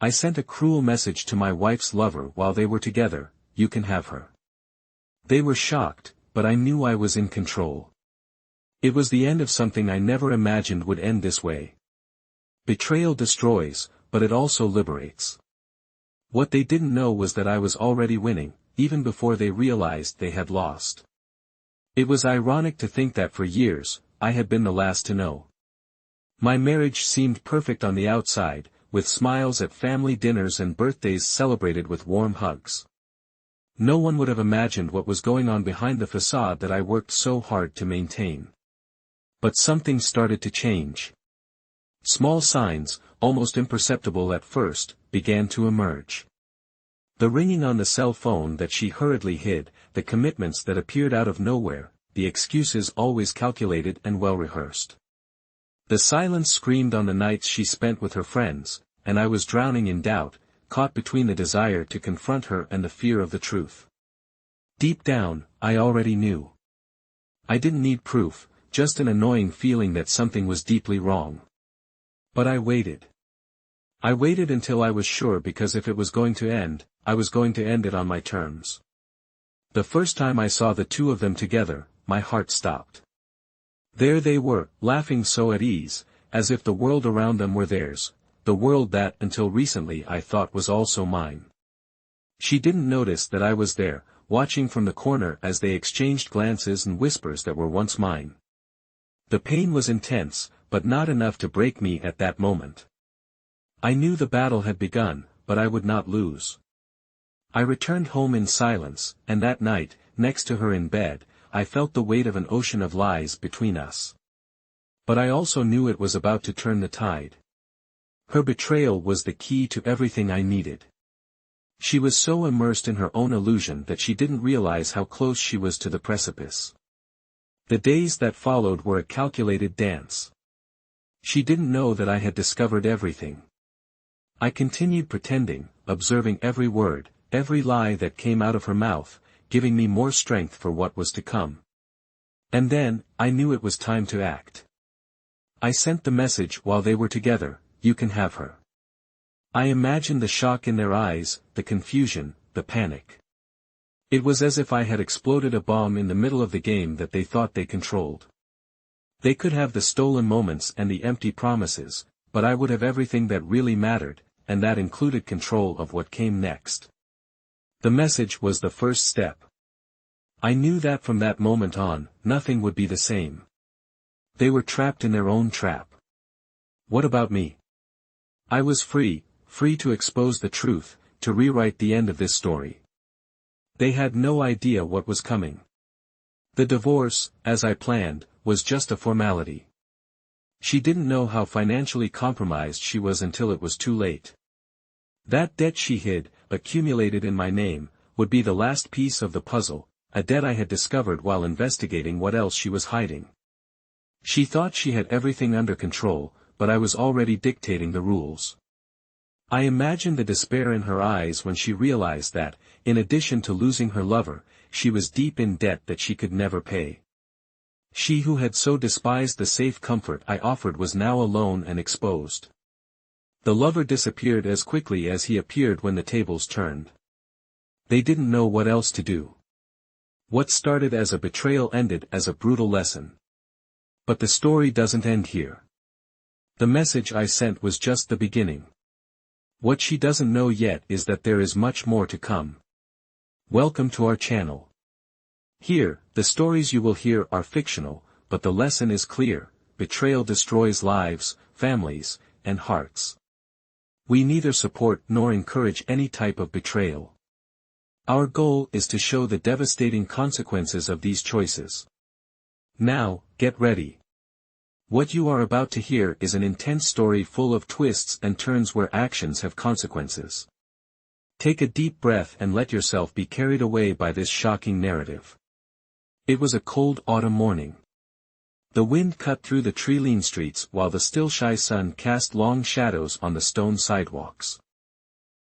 I sent a cruel message to my wife's lover while they were together, "You can have her." They were shocked, but I knew I was in control. It was the end of something I never imagined would end this way. Betrayal destroys, but it also liberates. What they didn't know was that I was already winning, even before they realized they had lost. It was ironic to think that for years, I had been the last to know. My marriage seemed perfect on the outside, with smiles at family dinners and birthdays celebrated with warm hugs. No one would have imagined what was going on behind the facade that I worked so hard to maintain. But something started to change. Small signs, almost imperceptible at first, began to emerge. The ringing on the cell phone that she hurriedly hid, the commitments that appeared out of nowhere, the excuses always calculated and well-rehearsed. The silence screamed on the nights she spent with her friends, and I was drowning in doubt, caught between the desire to confront her and the fear of the truth. Deep down, I already knew. I didn't need proof, just an annoying feeling that something was deeply wrong. But I waited. I waited until I was sure, because if it was going to end, I was going to end it on my terms. The first time I saw the two of them together, my heart stopped. There they were, laughing so at ease, as if the world around them were theirs, the world that until recently I thought was also mine. She didn't notice that I was there, watching from the corner as they exchanged glances and whispers that were once mine. The pain was intense, but not enough to break me at that moment. I knew the battle had begun, but I would not lose. I returned home in silence, and that night, next to her in bed, I felt the weight of an ocean of lies between us. But I also knew it was about to turn the tide. Her betrayal was the key to everything I needed. She was so immersed in her own illusion that she didn't realize how close she was to the precipice. The days that followed were a calculated dance. She didn't know that I had discovered everything. I continued pretending, observing every word, every lie that came out of her mouth, giving me more strength for what was to come. And then, I knew it was time to act. I sent the message while they were together, "You can have her." I imagined the shock in their eyes, the confusion, the panic. It was as if I had exploded a bomb in the middle of the game that they thought they controlled. They could have the stolen moments and the empty promises, but I would have everything that really mattered, and that included control of what came next. The message was the first step. I knew that from that moment on, nothing would be the same. They were trapped in their own trap. What about me? I was free to expose the truth, to rewrite the end of this story. They had no idea what was coming. The divorce, as I planned, was just a formality. She didn't know how financially compromised she was until it was too late. That debt she hid, accumulated in my name, would be the last piece of the puzzle, a debt I had discovered while investigating what else she was hiding. She thought she had everything under control, but I was already dictating the rules. I imagined the despair in her eyes when she realized that, in addition to losing her lover, she was deep in debt that she could never pay. She who had so despised the safe comfort I offered was now alone and exposed. The lover disappeared as quickly as he appeared when the tables turned. They didn't know what else to do. What started as a betrayal ended as a brutal lesson. But the story doesn't end here. The message I sent was just the beginning. What she doesn't know yet is that there is much more to come. Welcome to our channel. Here, the stories you will hear are fictional, but the lesson is clear: betrayal destroys lives, families, and hearts. We neither support nor encourage any type of betrayal. Our goal is to show the devastating consequences of these choices. Now, get ready. What you are about to hear is an intense story full of twists and turns where actions have consequences. Take a deep breath and let yourself be carried away by this shocking narrative. It was a cold autumn morning. The wind cut through the tree-lined streets while the still shy sun cast long shadows on the stone sidewalks.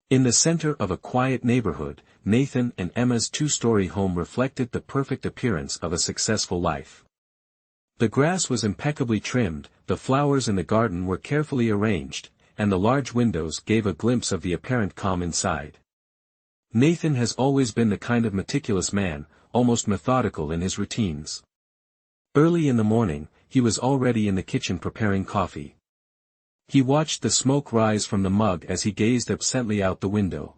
In the center of a quiet neighborhood, Nathan and Emma's two-story home reflected the perfect appearance of a successful life. The grass was impeccably trimmed, the flowers in the garden were carefully arranged, and the large windows gave a glimpse of the apparent calm inside. Nathan has always been the kind of meticulous man, almost methodical in his routines. Early in the morning, he was already in the kitchen preparing coffee. He watched the smoke rise from the mug as he gazed absently out the window.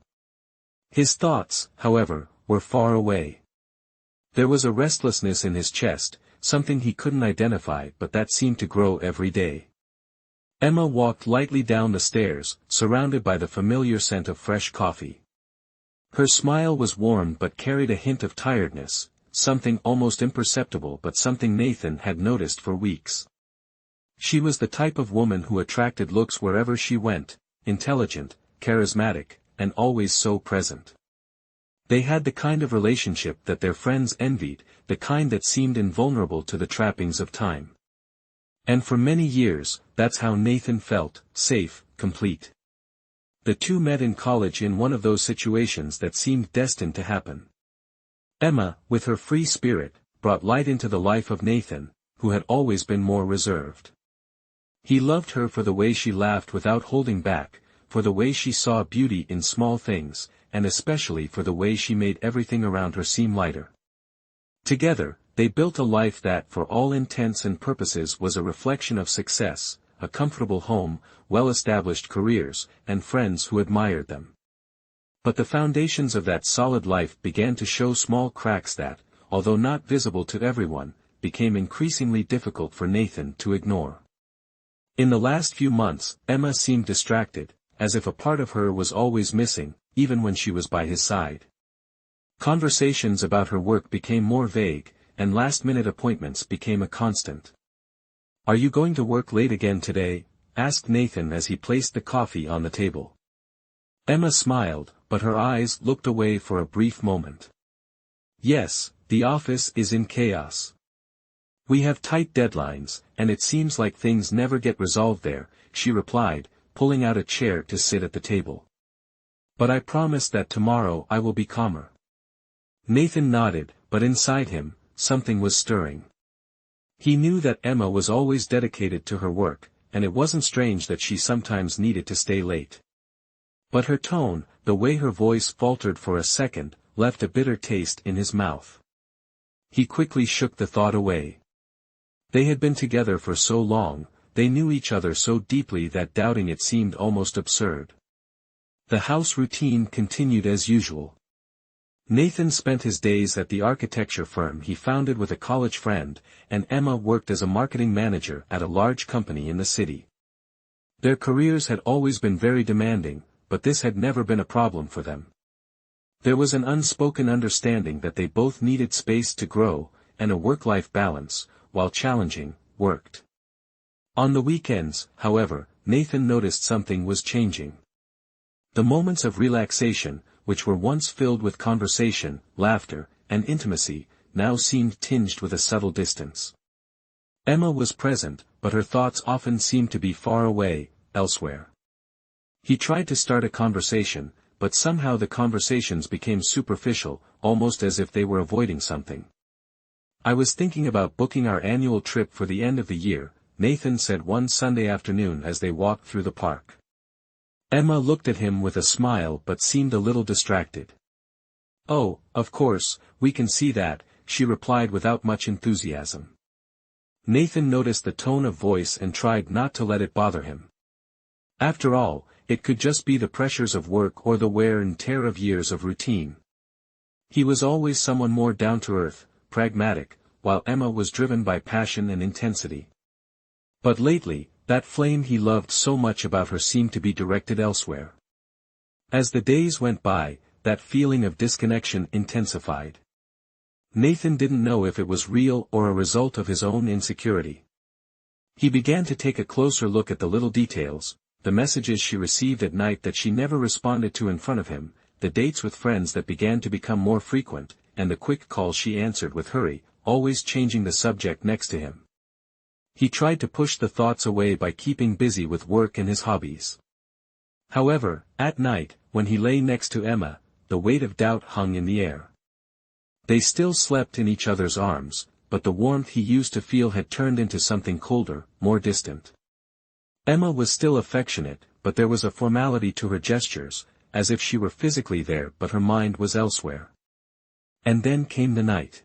His thoughts, however, were far away. There was a restlessness in his chest, something he couldn't identify but that seemed to grow every day. Emma walked lightly down the stairs, surrounded by the familiar scent of fresh coffee. Her smile was warm but carried a hint of tiredness, something almost imperceptible but something Nathan had noticed for weeks. She was the type of woman who attracted looks wherever she went, intelligent, charismatic, and always so present. They had the kind of relationship that their friends envied, the kind that seemed invulnerable to the trappings of time. And for many years, that's how Nathan felt, safe, complete. The two met in college in one of those situations that seemed destined to happen. Emma, with her free spirit, brought light into the life of Nathan, who had always been more reserved. He loved her for the way she laughed without holding back, for the way she saw beauty in small things, and especially for the way she made everything around her seem lighter. Together, they built a life that for all intents and purposes was a reflection of success, a comfortable home, well-established careers, and friends who admired them. But the foundations of that solid life began to show small cracks that, although not visible to everyone, became increasingly difficult for Nathan to ignore. In the last few months, Emma seemed distracted, as if a part of her was always missing, even when she was by his side. Conversations about her work became more vague, and last-minute appointments became a constant. "Are you going to work late again today?" asked Nathan as he placed the coffee on the table. Emma smiled, but her eyes looked away for a brief moment. "Yes, the office is in chaos. We have tight deadlines, and it seems like things never get resolved there," she replied, pulling out a chair to sit at the table. "But I promise that tomorrow I will be calmer." Nathan nodded, but inside him, something was stirring. He knew that Emma was always dedicated to her work, and it wasn't strange that she sometimes needed to stay late. But her tone, the way her voice faltered for a second, left a bitter taste in his mouth. He quickly shook the thought away. They had been together for so long, they knew each other so deeply that doubting it seemed almost absurd. The house routine continued as usual. Nathan spent his days at the architecture firm he founded with a college friend, and Emma worked as a marketing manager at a large company in the city. Their careers had always been very demanding, but this had never been a problem for them. There was an unspoken understanding that they both needed space to grow, and a work-life balance, while challenging, worked. On the weekends, however, Nathan noticed something was changing. The moments of relaxation, which were once filled with conversation, laughter, and intimacy, now seemed tinged with a subtle distance. Emma was present, but her thoughts often seemed to be far away, elsewhere. He tried to start a conversation, but somehow the conversations became superficial, almost as if they were avoiding something. "I was thinking about booking our annual trip for the end of the year," Nathan said one Sunday afternoon as they walked through the park. Emma looked at him with a smile but seemed a little distracted. "Oh, of course, we can see that," she replied without much enthusiasm. Nathan noticed the tone of voice and tried not to let it bother him. After all, it could just be the pressures of work or the wear and tear of years of routine. He was always someone more down-to-earth, pragmatic, while Emma was driven by passion and intensity. But lately, that flame he loved so much about her seemed to be directed elsewhere. As the days went by, that feeling of disconnection intensified. Nathan didn't know if it was real or a result of his own insecurity. He began to take a closer look at the little details, the messages she received at night that she never responded to in front of him, the dates with friends that began to become more frequent, and the quick calls she answered with hurry, always changing the subject next to him. He tried to push the thoughts away by keeping busy with work and his hobbies. However, at night, when he lay next to Emma, the weight of doubt hung in the air. They still slept in each other's arms, but the warmth he used to feel had turned into something colder, more distant. Emma was still affectionate, but there was a formality to her gestures, as if she were physically there but her mind was elsewhere. And then came the night.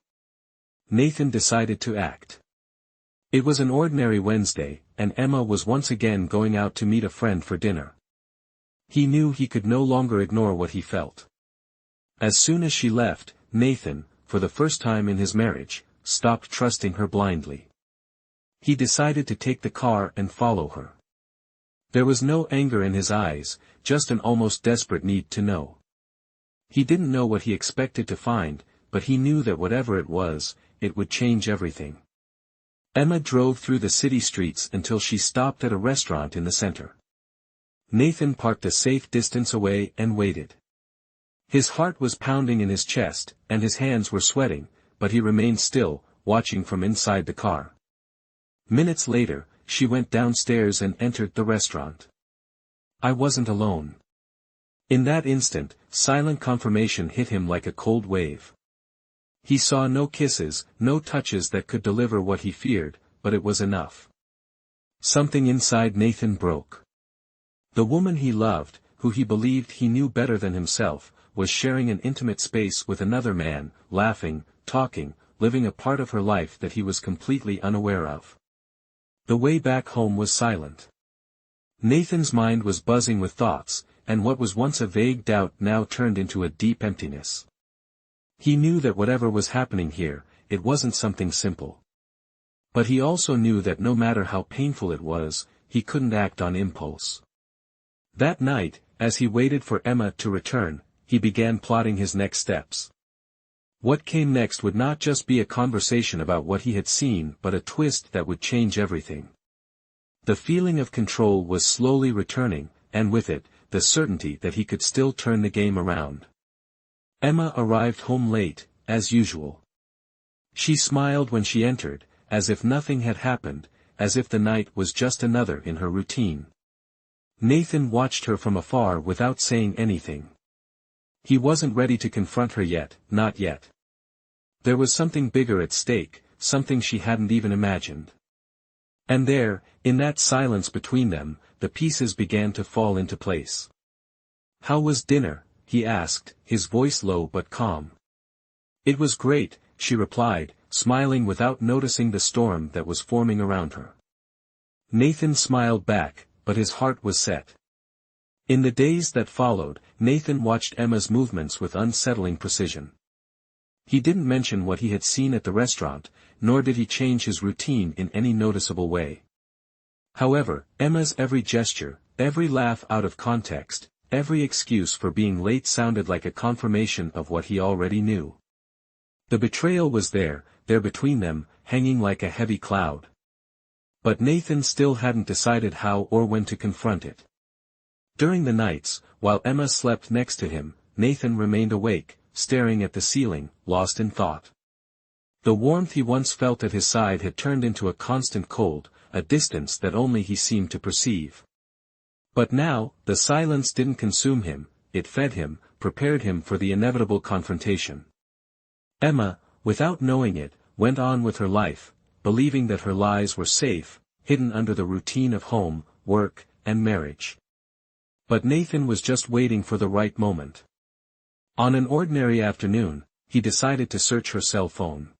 Nathan decided to act. It was an ordinary Wednesday, and Emma was once again going out to meet a friend for dinner. He knew he could no longer ignore what he felt. As soon as she left, Nathan, for the first time in his marriage, stopped trusting her blindly. He decided to take the car and follow her. There was no anger in his eyes, just an almost desperate need to know. He didn't know what he expected to find, but he knew that whatever it was, it would change everything. Emma drove through the city streets until she stopped at a restaurant in the center. Nathan parked a safe distance away and waited. His heart was pounding in his chest, and his hands were sweating, but he remained still, watching from inside the car. Minutes later, she went downstairs and entered the restaurant. I wasn't alone. In that instant, silent confirmation hit him like a cold wave. He saw no kisses, no touches that could deliver what he feared, but it was enough. Something inside Nathan broke. The woman he loved, who he believed he knew better than himself, was sharing an intimate space with another man, laughing, talking, living a part of her life that he was completely unaware of. The way back home was silent. Nathan's mind was buzzing with thoughts, and what was once a vague doubt now turned into a deep emptiness. He knew that whatever was happening here, it wasn't something simple. But he also knew that no matter how painful it was, he couldn't act on impulse. That night, as he waited for Emma to return, he began plotting his next steps. What came next would not just be a conversation about what he had seen but a twist that would change everything. The feeling of control was slowly returning, and with it, the certainty that he could still turn the game around. Emma arrived home late, as usual. She smiled when she entered, as if nothing had happened, as if the night was just another in her routine. Nathan watched her from afar without saying anything. He wasn't ready to confront her yet, not yet. There was something bigger at stake, something she hadn't even imagined. And there, in that silence between them, the pieces began to fall into place. "How was dinner?" he asked, his voice low but calm. "It was great," she replied, smiling without noticing the storm that was forming around her. Nathan smiled back, but his heart was set. In the days that followed, Nathan watched Emma's movements with unsettling precision. He didn't mention what he had seen at the restaurant, nor did he change his routine in any noticeable way. However, Emma's every gesture, every laugh out of context, every excuse for being late sounded like a confirmation of what he already knew. The betrayal was there between them, hanging like a heavy cloud. But Nathan still hadn't decided how or when to confront it. During the nights, while Emma slept next to him, Nathan remained awake, staring at the ceiling, lost in thought. The warmth he once felt at his side had turned into a constant cold, a distance that only he seemed to perceive. But now, the silence didn't consume him, it fed him, prepared him for the inevitable confrontation. Emma, without knowing it, went on with her life, believing that her lies were safe, hidden under the routine of home, work, and marriage. But Nathan was just waiting for the right moment. On an ordinary afternoon, he decided to search her cell phone.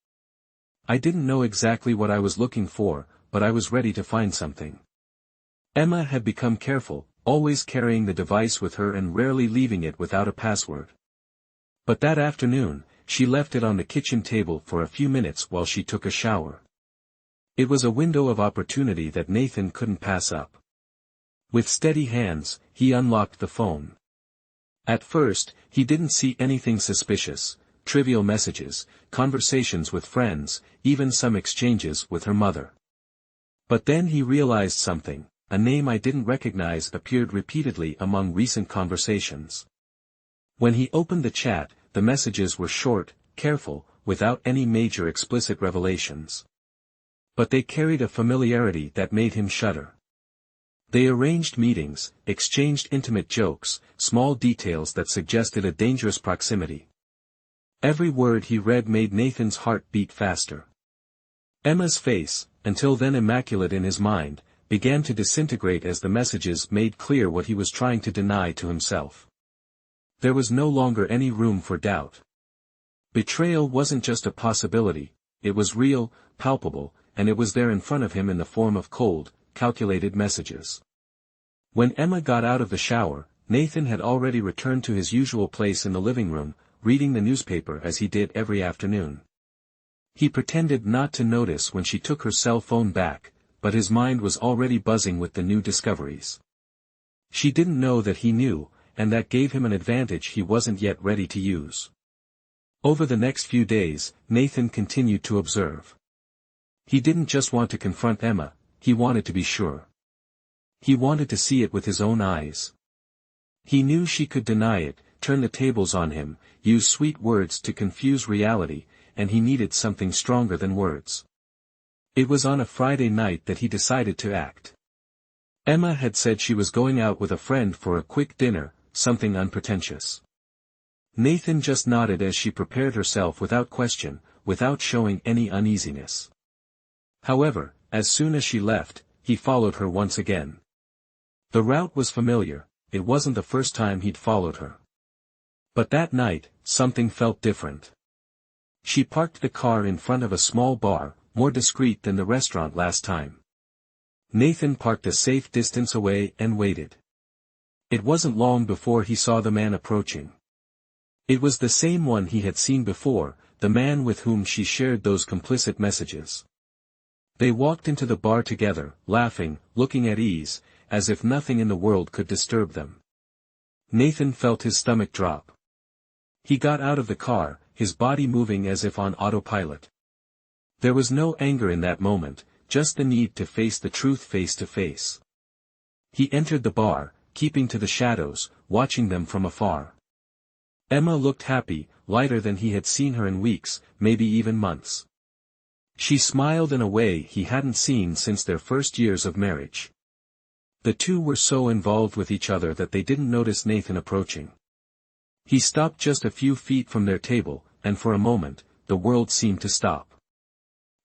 "I didn't know exactly what I was looking for, but I was ready to find something." Emma had become careful, always carrying the device with her and rarely leaving it without a password. But that afternoon, she left it on the kitchen table for a few minutes while she took a shower. It was a window of opportunity that Nathan couldn't pass up. With steady hands, he unlocked the phone. At first, he didn't see anything suspicious, trivial messages, conversations with friends, even some exchanges with her mother. But then he realized something. A name I didn't recognize appeared repeatedly among recent conversations. When he opened the chat, the messages were short, careful, without any major explicit revelations. But they carried a familiarity that made him shudder. They arranged meetings, exchanged intimate jokes, small details that suggested a dangerous proximity. Every word he read made Nathan's heart beat faster. Emma's face, until then immaculate in his mind, began to disintegrate as the messages made clear what he was trying to deny to himself. There was no longer any room for doubt. Betrayal wasn't just a possibility, it was real, palpable, and it was there in front of him in the form of cold, calculated messages. When Emma got out of the shower, Nathan had already returned to his usual place in the living room, reading the newspaper as he did every afternoon. He pretended not to notice when she took her cell phone back, but his mind was already buzzing with the new discoveries. She didn't know that he knew, and that gave him an advantage he wasn't yet ready to use. Over the next few days, Nathan continued to observe. He didn't just want to confront Emma, he wanted to be sure. He wanted to see it with his own eyes. He knew she could deny it, turn the tables on him, use sweet words to confuse reality, and he needed something stronger than words. It was on a Friday night that he decided to act. Emma had said she was going out with a friend for a quick dinner, something unpretentious. Nathan just nodded as she prepared herself without question, without showing any uneasiness. However, as soon as she left, he followed her once again. The route was familiar, it wasn't the first time he'd followed her. But that night, something felt different. She parked the car in front of a small bar, more discreet than the restaurant last time. Nathan parked a safe distance away and waited. It wasn't long before he saw the man approaching. It was the same one he had seen before, the man with whom she shared those complicit messages. They walked into the bar together, laughing, looking at ease, as if nothing in the world could disturb them. Nathan felt his stomach drop. He got out of the car, his body moving as if on autopilot. There was no anger in that moment, just the need to face the truth face to face. He entered the bar, keeping to the shadows, watching them from afar. Emma looked happy, lighter than he had seen her in weeks, maybe even months. She smiled in a way he hadn't seen since their first years of marriage. The two were so involved with each other that they didn't notice Nathan approaching. He stopped just a few feet from their table, and for a moment, the world seemed to stop.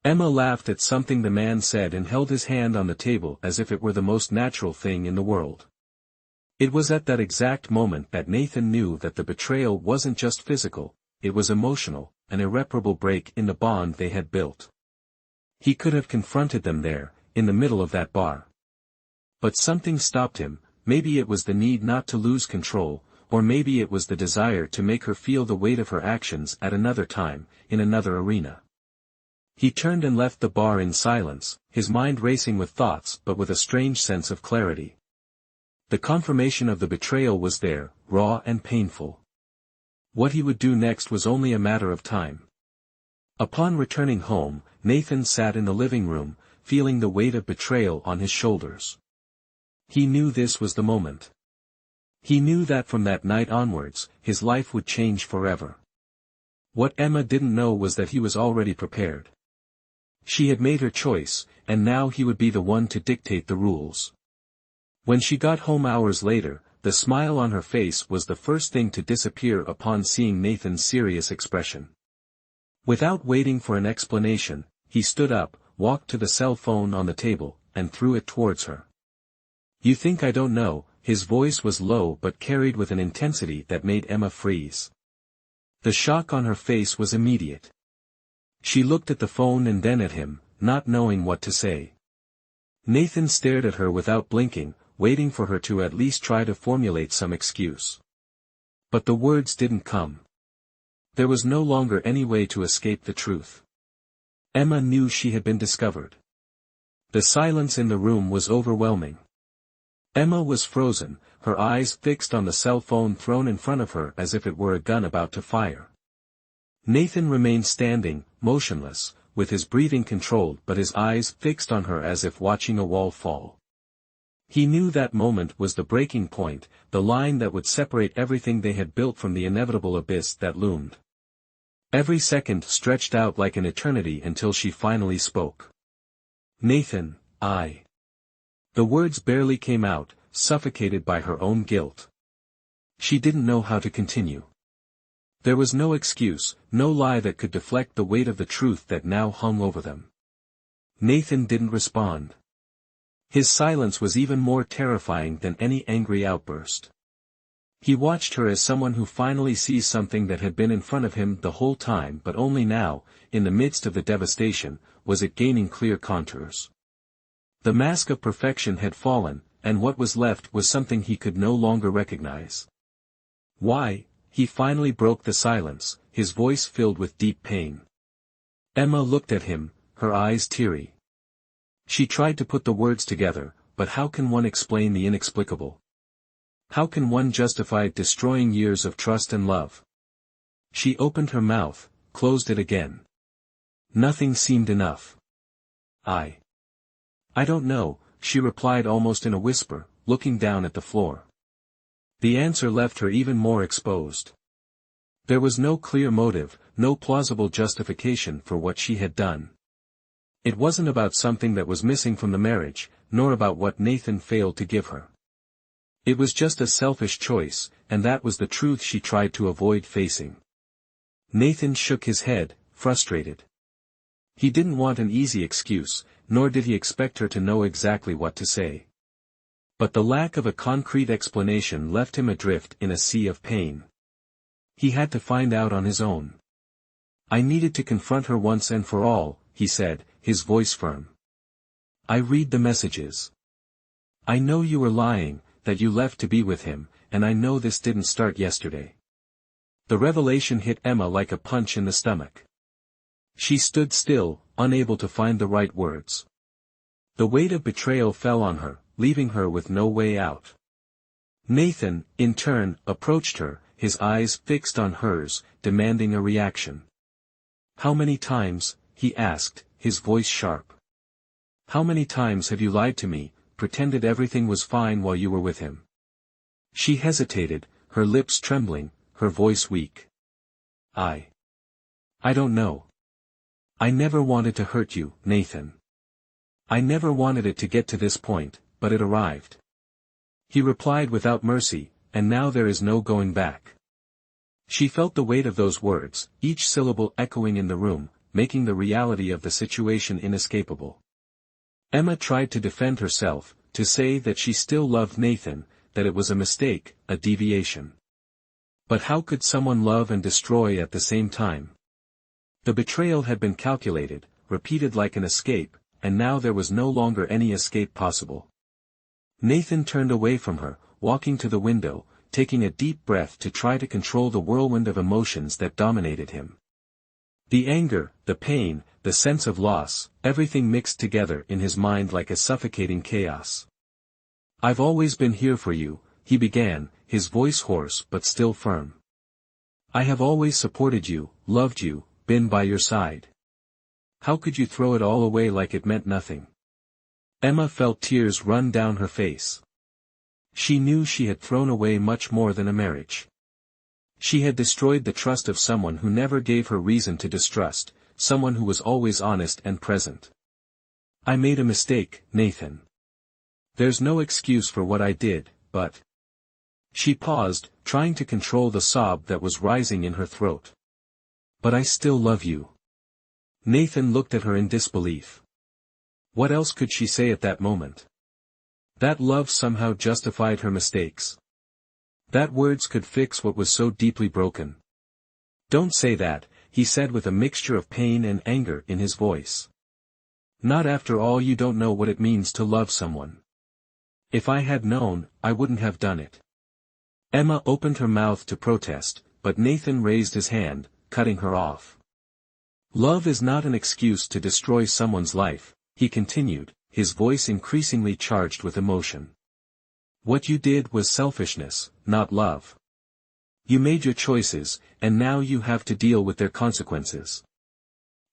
Emma laughed at something the man said and held his hand on the table as if it were the most natural thing in the world. It was at that exact moment that Nathan knew that the betrayal wasn't just physical, it was emotional, an irreparable break in the bond they had built. He could have confronted them there, in the middle of that bar. But something stopped him, maybe it was the need not to lose control, or maybe it was the desire to make her feel the weight of her actions at another time, in another arena. He turned and left the bar in silence, his mind racing with thoughts but with a strange sense of clarity. The confirmation of the betrayal was there, raw and painful. What he would do next was only a matter of time. Upon returning home, Nathan sat in the living room, feeling the weight of betrayal on his shoulders. He knew this was the moment. He knew that from that night onwards, his life would change forever. What Emma didn't know was that he was already prepared. She had made her choice, and now he would be the one to dictate the rules. When she got home hours later, the smile on her face was the first thing to disappear upon seeing Nathan's serious expression. Without waiting for an explanation, he stood up, walked to the cell phone on the table, and threw it towards her. "You think I don't know?" His voice was low but carried with an intensity that made Emma freeze. The shock on her face was immediate. She looked at the phone and then at him, not knowing what to say. Nathan stared at her without blinking, waiting for her to at least try to formulate some excuse. But the words didn't come. There was no longer any way to escape the truth. Emma knew she had been discovered. The silence in the room was overwhelming. Emma was frozen, her eyes fixed on the cell phone thrown in front of her as if it were a gun about to fire. Nathan remained standing, motionless, with his breathing controlled but his eyes fixed on her as if watching a wall fall. He knew that moment was the breaking point, the line that would separate everything they had built from the inevitable abyss that loomed. Every second stretched out like an eternity until she finally spoke. "Nathan, I..." The words barely came out, suffocated by her own guilt. She didn't know how to continue. There was no excuse, no lie that could deflect the weight of the truth that now hung over them. Nathan didn't respond. His silence was even more terrifying than any angry outburst. He watched her as someone who finally sees something that had been in front of him the whole time, but only now, in the midst of the devastation, was it gaining clear contours. The mask of perfection had fallen, and what was left was something he could no longer recognize. "Why?" He finally broke the silence, his voice filled with deep pain. Emma looked at him, her eyes teary. She tried to put the words together, but how can one explain the inexplicable? How can one justify destroying years of trust and love? She opened her mouth, closed it again. Nothing seemed enough. I don't know," she replied almost in a whisper, looking down at the floor. The answer left her even more exposed. There was no clear motive, no plausible justification for what she had done. It wasn't about something that was missing from the marriage, nor about what Nathan failed to give her. It was just a selfish choice, and that was the truth she tried to avoid facing. Nathan shook his head, frustrated. He didn't want an easy excuse, nor did he expect her to know exactly what to say. But the lack of a concrete explanation left him adrift in a sea of pain. He had to find out on his own. "I needed to confront her once and for all," he said, his voice firm. "I read the messages. I know you were lying, that you left to be with him, and I know this didn't start yesterday." The revelation hit Emma like a punch in the stomach. She stood still, unable to find the right words. The weight of betrayal fell on her, leaving her with no way out. Nathan, in turn, approached her, his eyes fixed on hers, demanding a reaction. "How many times," he asked, his voice sharp. "How many times have you lied to me, pretended everything was fine while you were with him?" She hesitated, her lips trembling, her voice weak. I don't know. I never wanted to hurt you, Nathan. I never wanted it to get to this point, but it arrived." He replied without mercy, "And now there is no going back." She felt the weight of those words, each syllable echoing in the room, making the reality of the situation inescapable. Emma tried to defend herself, to say that she still loved Nathan, that it was a mistake, a deviation. But how could someone love and destroy at the same time? The betrayal had been calculated, repeated like an escape, and now there was no longer any escape possible. Nathan turned away from her, walking to the window, taking a deep breath to try to control the whirlwind of emotions that dominated him. The anger, the pain, the sense of loss, everything mixed together in his mind like a suffocating chaos. "I've always been here for you," he began, his voice hoarse but still firm. "I have always supported you, loved you, been by your side. How could you throw it all away like it meant nothing?" Emma felt tears run down her face. She knew she had thrown away much more than a marriage. She had destroyed the trust of someone who never gave her reason to distrust, someone who was always honest and present. "I made a mistake, Nathan. There's no excuse for what I did, but—" She paused, trying to control the sob that was rising in her throat. "But I still love you." Nathan looked at her in disbelief. What else could she say at that moment? That love somehow justified her mistakes. That words could fix what was so deeply broken. "Don't say that," he said with a mixture of pain and anger in his voice. "Not after all. You don't know what it means to love someone. If I had known, I wouldn't have done it." Emma opened her mouth to protest, but Nathan raised his hand, cutting her off. "Love is not an excuse to destroy someone's life," he continued, his voice increasingly charged with emotion. "What you did was selfishness, not love. You made your choices, and now you have to deal with their consequences."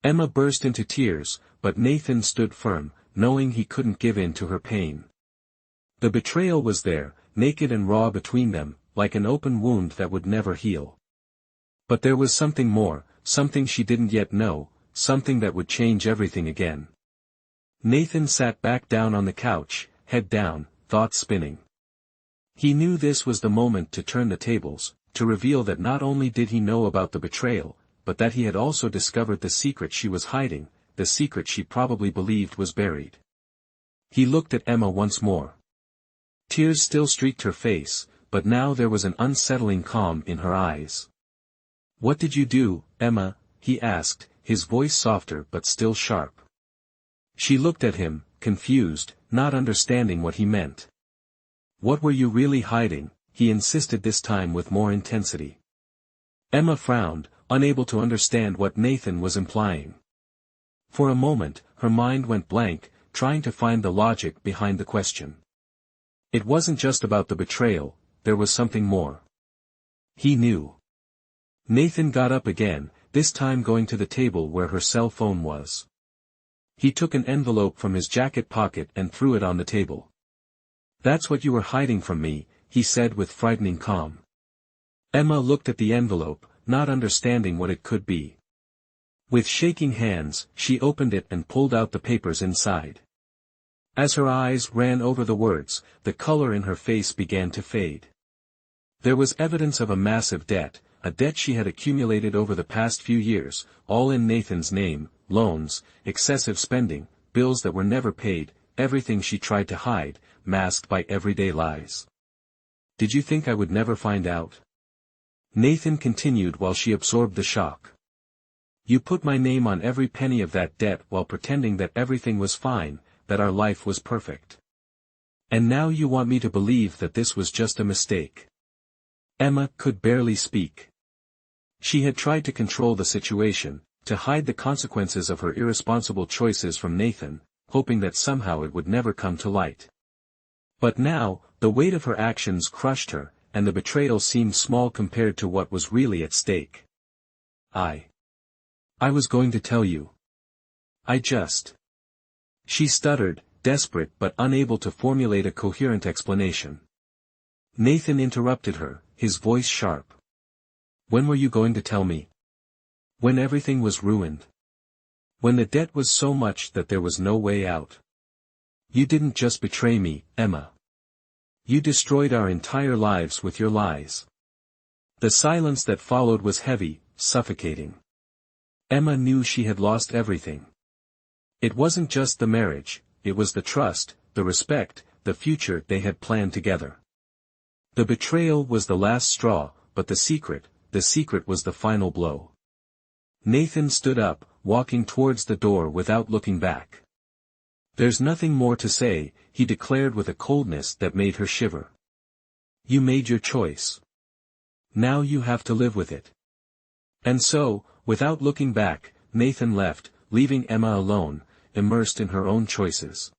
Emma burst into tears, but Nathan stood firm, knowing he couldn't give in to her pain. The betrayal was there, naked and raw between them, like an open wound that would never heal. But there was something more, something she didn't yet know, something that would change everything again. Nathan sat back down on the couch, head down, thoughts spinning. He knew this was the moment to turn the tables, to reveal that not only did he know about the betrayal, but that he had also discovered the secret she was hiding, the secret she probably believed was buried. He looked at Emma once more. Tears still streaked her face, but now there was an unsettling calm in her eyes. "What did you do, Emma?" he asked, his voice softer but still sharp. She looked at him, confused, not understanding what he meant. "What were you really hiding?" he insisted, this time with more intensity. Emma frowned, unable to understand what Nathan was implying. For a moment, her mind went blank, trying to find the logic behind the question. It wasn't just about the betrayal, there was something more. He knew. Nathan got up again, this time going to the table where her cell phone was. He took an envelope from his jacket pocket and threw it on the table. "That's what you were hiding from me," he said with frightening calm. Emma looked at the envelope, not understanding what it could be. With shaking hands, she opened it and pulled out the papers inside. As her eyes ran over the words, the color in her face began to fade. There was evidence of a massive debt, a debt she had accumulated over the past few years, all in Nathan's name: loans, excessive spending, bills that were never paid, everything she tried to hide, masked by everyday lies. "Did you think I would never find out?" Nathan continued while she absorbed the shock. "You put my name on every penny of that debt while pretending that everything was fine, that our life was perfect. And now you want me to believe that this was just a mistake." Emma could barely speak. She had tried to control the situation, to hide the consequences of her irresponsible choices from Nathan, hoping that somehow it would never come to light. But now, the weight of her actions crushed her, and the betrayal seemed small compared to what was really at stake. I was going to tell you. She stuttered, desperate but unable to formulate a coherent explanation. Nathan interrupted her, his voice sharp. "When were you going to tell me?" "When everything was ruined. When the debt was so much that there was no way out. You didn't just betray me, Emma. You destroyed our entire lives with your lies." The silence that followed was heavy, suffocating. Emma knew she had lost everything. It wasn't just the marriage, it was the trust, the respect, the future they had planned together. The betrayal was the last straw, but the secret was the final blow. Nathan stood up, walking towards the door without looking back. "There's nothing more to say," he declared with a coldness that made her shiver. "You made your choice. Now you have to live with it." And so, without looking back, Nathan left, leaving Emma alone, immersed in her own choices.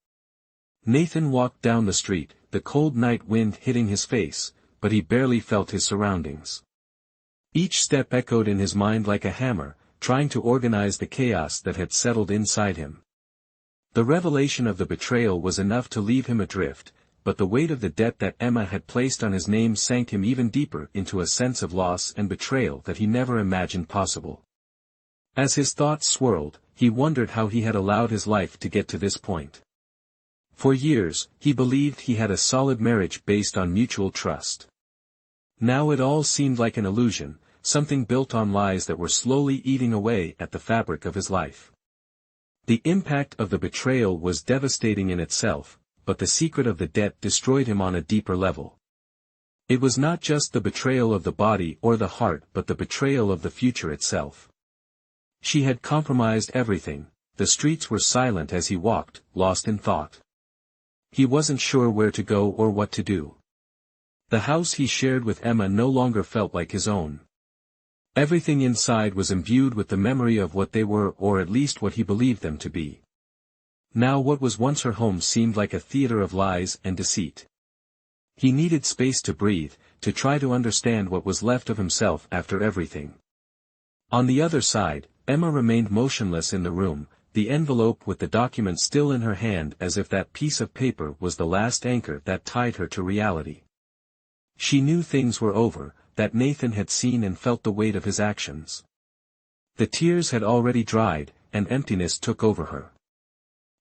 Nathan walked down the street, the cold night wind hitting his face, but he barely felt his surroundings. Each step echoed in his mind like a hammer, trying to organize the chaos that had settled inside him. The revelation of the betrayal was enough to leave him adrift, but the weight of the debt that Emma had placed on his name sank him even deeper into a sense of loss and betrayal that he never imagined possible. As his thoughts swirled, he wondered how he had allowed his life to get to this point. For years, he believed he had a solid marriage based on mutual trust. Now it all seemed like an illusion, something built on lies that were slowly eating away at the fabric of his life. The impact of the betrayal was devastating in itself, but the secret of the debt destroyed him on a deeper level. It was not just the betrayal of the body or the heart but the betrayal of the future itself. She had compromised everything. The streets were silent as he walked, lost in thought. He wasn't sure where to go or what to do. The house he shared with Emma no longer felt like his own. Everything inside was imbued with the memory of what they were, or at least what he believed them to be. Now what was once her home seemed like a theater of lies and deceit. He needed space to breathe, to try to understand what was left of himself after everything. On the other side, Emma remained motionless in the room, the envelope with the document still in her hand, as if that piece of paper was the last anchor that tied her to reality. She knew things were over, that Nathan had seen and felt the weight of his actions. The tears had already dried, and emptiness took over her.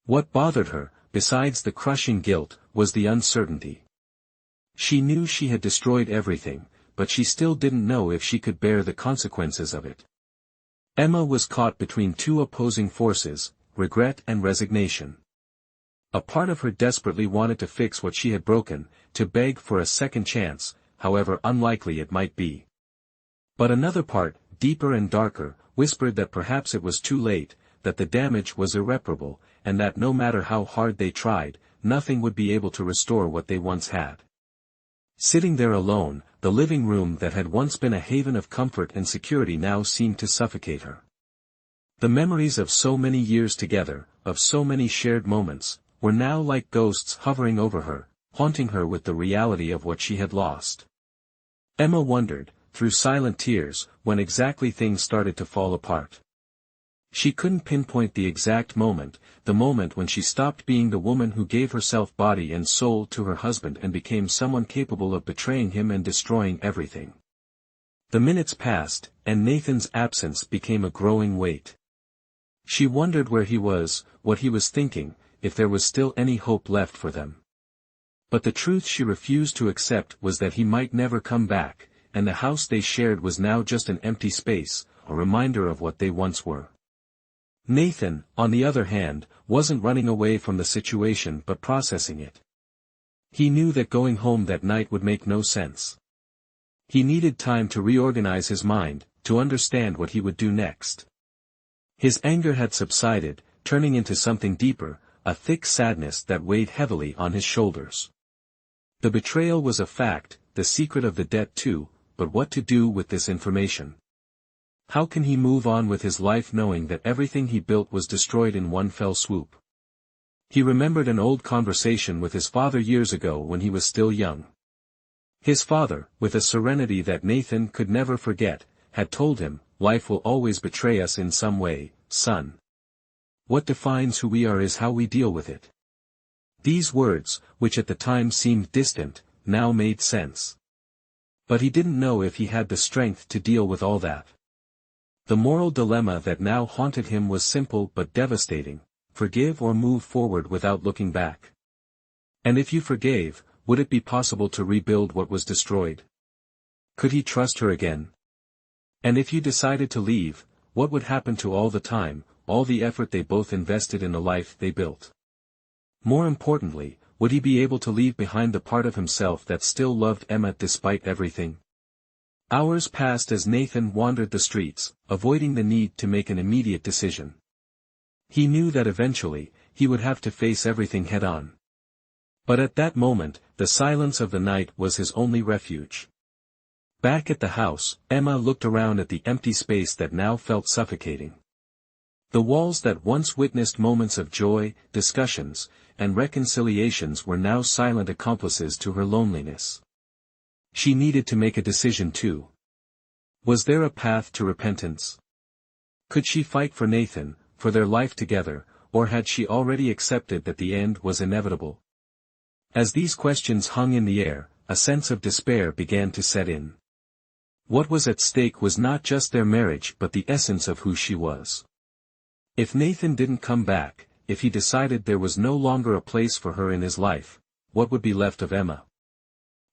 What bothered her, besides the crushing guilt, was the uncertainty. She knew she had destroyed everything, but she still didn't know if she could bear the consequences of it. Emma was caught between two opposing forces, regret and resignation. A part of her desperately wanted to fix what she had broken, to beg for a second chance, however unlikely it might be. But another part, deeper and darker, whispered that perhaps it was too late, that the damage was irreparable, and that no matter how hard they tried, nothing would be able to restore what they once had. Sitting there alone, the living room that had once been a haven of comfort and security now seemed to suffocate her. The memories of so many years together, of so many shared moments, were now like ghosts hovering over her, haunting her with the reality of what she had lost. Emma wondered, through silent tears, when exactly things started to fall apart. She couldn't pinpoint the exact moment, the moment when she stopped being the woman who gave herself body and soul to her husband and became someone capable of betraying him and destroying everything. The minutes passed, and Nathan's absence became a growing weight. She wondered where he was, what he was thinking, if there was still any hope left for them. But the truth she refused to accept was that he might never come back, and the house they shared was now just an empty space, a reminder of what they once were. Nathan, on the other hand, wasn't running away from the situation but processing it. He knew that going home that night would make no sense. He needed time to reorganize his mind, to understand what he would do next. His anger had subsided, turning into something deeper, a thick sadness that weighed heavily on his shoulders. The betrayal was a fact, the secret of the debt too, but what to do with this information? How can he move on with his life knowing that everything he built was destroyed in one fell swoop? He remembered an old conversation with his father years ago when he was still young. His father, with a serenity that Nathan could never forget, had told him, "Life will always betray us in some way, son. What defines who we are is how we deal with it." These words, which at the time seemed distant, now made sense. But he didn't know if he had the strength to deal with all that. The moral dilemma that now haunted him was simple but devastating: forgive or move forward without looking back. And if you forgave, would it be possible to rebuild what was destroyed? Could he trust her again? And if you decided to leave, what would happen to all the time, all the effort they both invested in the life they built? More importantly, would he be able to leave behind the part of himself that still loved Emma despite everything? Hours passed as Nathan wandered the streets, avoiding the need to make an immediate decision. He knew that eventually, he would have to face everything head-on. But at that moment, the silence of the night was his only refuge. Back at the house, Emma looked around at the empty space that now felt suffocating. The walls that once witnessed moments of joy, discussions, and reconciliations were now silent accomplices to her loneliness. She needed to make a decision too. Was there a path to repentance? Could she fight for Nathan, for their life together, or had she already accepted that the end was inevitable? As these questions hung in the air, a sense of despair began to set in. What was at stake was not just their marriage but the essence of who she was. If Nathan didn't come back, if he decided there was no longer a place for her in his life, what would be left of Emma?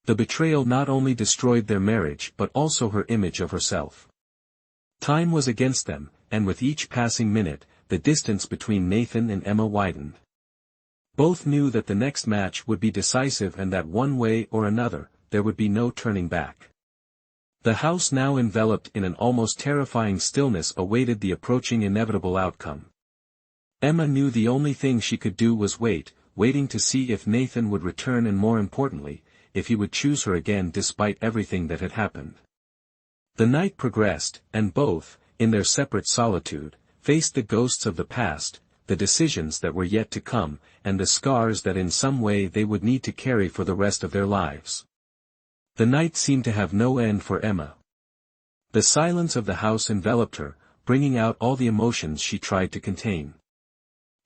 The betrayal not only destroyed their marriage but also her image of herself. Time was against them, and with each passing minute, the distance between Nathan and Emma widened. Both knew that the next match would be decisive and that one way or another, there would be no turning back. The house now enveloped in an almost terrifying stillness awaited the approaching inevitable outcome. Emma knew the only thing she could do was waiting to see if Nathan would return and more importantly, if he would choose her again despite everything that had happened. The night progressed, and both, in their separate solitude, faced the ghosts of the past, the decisions that were yet to come, and the scars that in some way they would need to carry for the rest of their lives. The night seemed to have no end for Emma. The silence of the house enveloped her, bringing out all the emotions she tried to contain.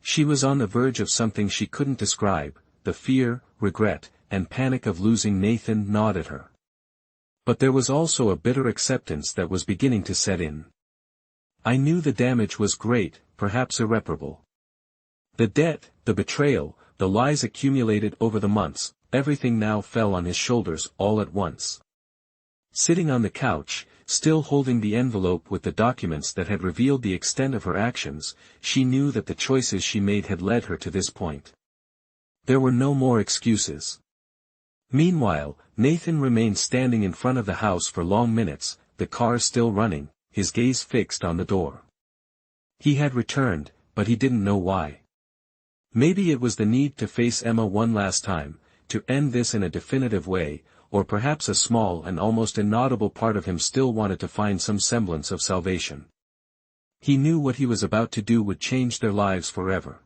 She was on the verge of something she couldn't describe, the fear, regret, and panic of losing Nathan gnawed at her. But there was also a bitter acceptance that was beginning to set in. I knew the damage was great, perhaps irreparable. The debt, the betrayal, the lies accumulated over the months, everything now fell on his shoulders all at once. Sitting on the couch, still holding the envelope with the documents that had revealed the extent of her actions, she knew that the choices she made had led her to this point. There were no more excuses. Meanwhile, Nathan remained standing in front of the house for long minutes, the car still running, his gaze fixed on the door. He had returned, but he didn't know why. Maybe it was the need to face Emma one last time, to end this in a definitive way, or perhaps a small and almost inaudible part of him still wanted to find some semblance of salvation. He knew what he was about to do would change their lives forever.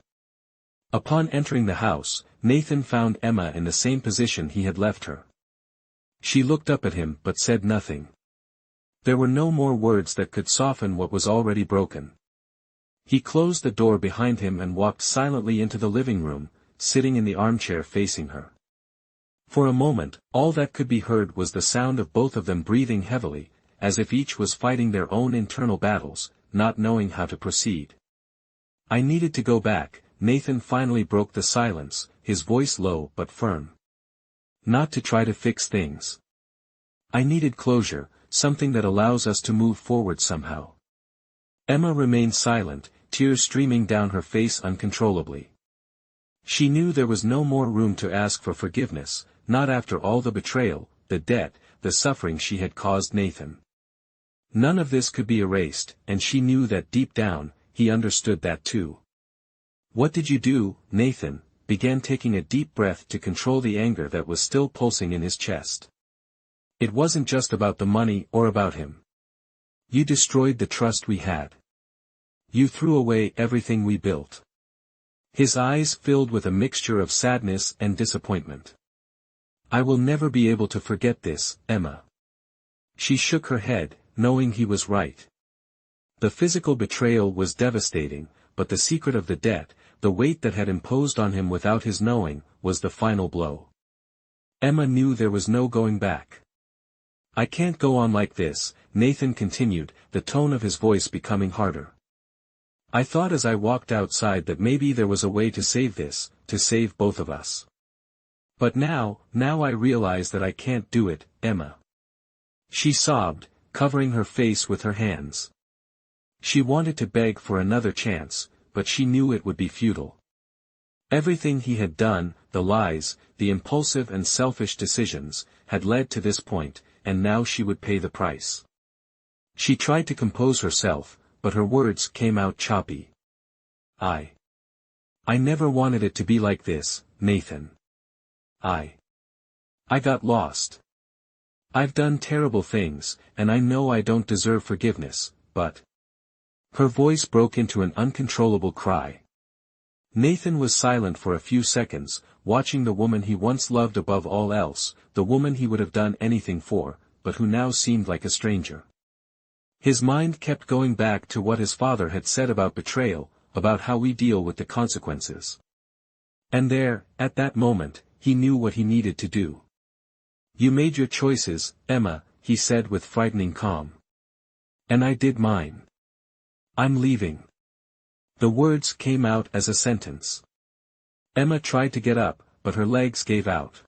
Upon entering the house, Nathan found Emma in the same position he had left her. She looked up at him but said nothing. There were no more words that could soften what was already broken. He closed the door behind him and walked silently into the living room, sitting in the armchair facing her. For a moment, all that could be heard was the sound of both of them breathing heavily, as if each was fighting their own internal battles, not knowing how to proceed. "I needed to go back," Nathan finally broke the silence, his voice low but firm. "Not to try to fix things. I needed closure, something that allows us to move forward somehow." Emma remained silent, tears streaming down her face uncontrollably. She knew there was no more room to ask for forgiveness, not after all the betrayal, the debt, the suffering she had caused Nathan. None of this could be erased, and she knew that deep down, he understood that too. "What did you do, Nathan?" began taking a deep breath to control the anger that was still pulsing in his chest. "It wasn't just about the money or about him. You destroyed the trust we had. You threw away everything we built." His eyes filled with a mixture of sadness and disappointment. "I will never be able to forget this, Emma." She shook her head, knowing he was right. The physical betrayal was devastating, but the secret of the debt, the weight that had imposed on him without his knowing, was the final blow. Emma knew there was no going back. "I can't go on like this," Nathan continued, the tone of his voice becoming harder. "I thought as I walked outside that maybe there was a way to save this, to save both of us. But now I realize that I can't do it, Emma." She sobbed, covering her face with her hands. She wanted to beg for another chance, but she knew it would be futile. Everything he had done, the lies, the impulsive and selfish decisions, had led to this point, and now she would pay the price. She tried to compose herself, but her words came out choppy. I never wanted it to be like this, Nathan. I got lost. I've done terrible things, and I know I don't deserve forgiveness, but..." Her voice broke into an uncontrollable cry. Nathan was silent for a few seconds, watching the woman he once loved above all else, the woman he would have done anything for, but who now seemed like a stranger. His mind kept going back to what his father had said about betrayal, about how we deal with the consequences. And there, at that moment, he knew what he needed to do. "You made your choices, Emma," he said with frightening calm. "And I did mine. I'm leaving." The words came out as a sentence. Emma tried to get up, but her legs gave out.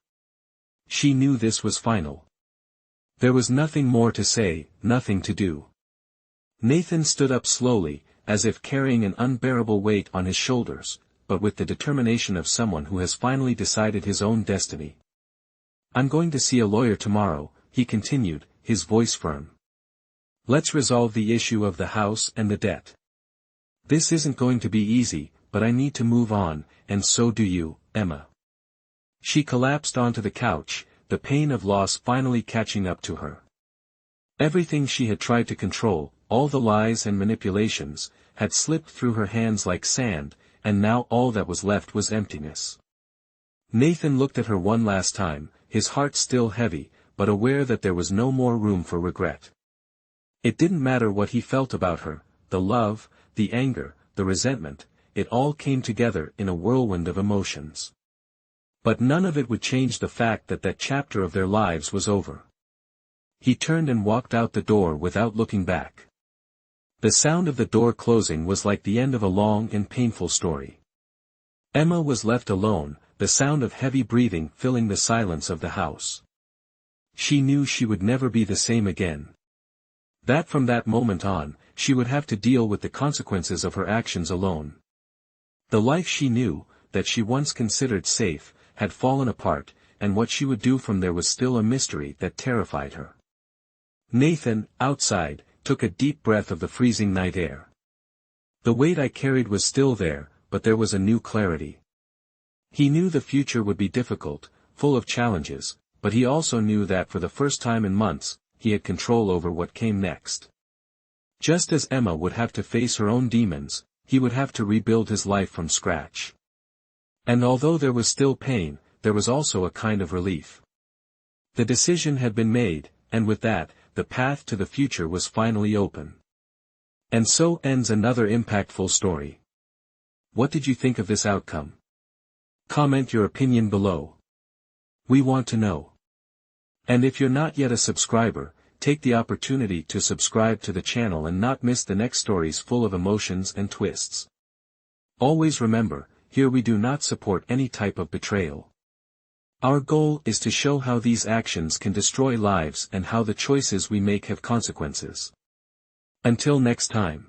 She knew this was final. There was nothing more to say, nothing to do. Nathan stood up slowly, as if carrying an unbearable weight on his shoulders, but with the determination of someone who has finally decided his own destiny. "I'm going to see a lawyer tomorrow," he continued, his voice firm. "Let's resolve the issue of the house and the debt. This isn't going to be easy, but I need to move on, and so do you, Emma." She collapsed onto the couch, the pain of loss finally catching up to her. Everything she had tried to control, all the lies and manipulations, had slipped through her hands like sand, and now all that was left was emptiness. Nathan looked at her one last time, his heart still heavy, but aware that there was no more room for regret. It didn't matter what he felt about her, the love, the anger, the resentment, it all came together in a whirlwind of emotions. But none of it would change the fact that that chapter of their lives was over. He turned and walked out the door without looking back. The sound of the door closing was like the end of a long and painful story. Emma was left alone, the sound of heavy breathing filling the silence of the house. She knew she would never be the same again. That from that moment on, she would have to deal with the consequences of her actions alone. The life she knew, that she once considered safe, had fallen apart, and what she would do from there was still a mystery that terrified her. Nathan, outside, took a deep breath of the freezing night air. The weight I carried was still there, but there was a new clarity. He knew the future would be difficult, full of challenges, but he also knew that for the first time in months, he had control over what came next. Just as Emma would have to face her own demons, he would have to rebuild his life from scratch. And although there was still pain, there was also a kind of relief. The decision had been made, and with that, the path to the future was finally open. And so ends another impactful story. What did you think of this outcome? Comment your opinion below. We want to know. And if you're not yet a subscriber, take the opportunity to subscribe to the channel and not miss the next stories full of emotions and twists. Always remember, here we do not support any type of betrayal. Our goal is to show how these actions can destroy lives and how the choices we make have consequences. Until next time.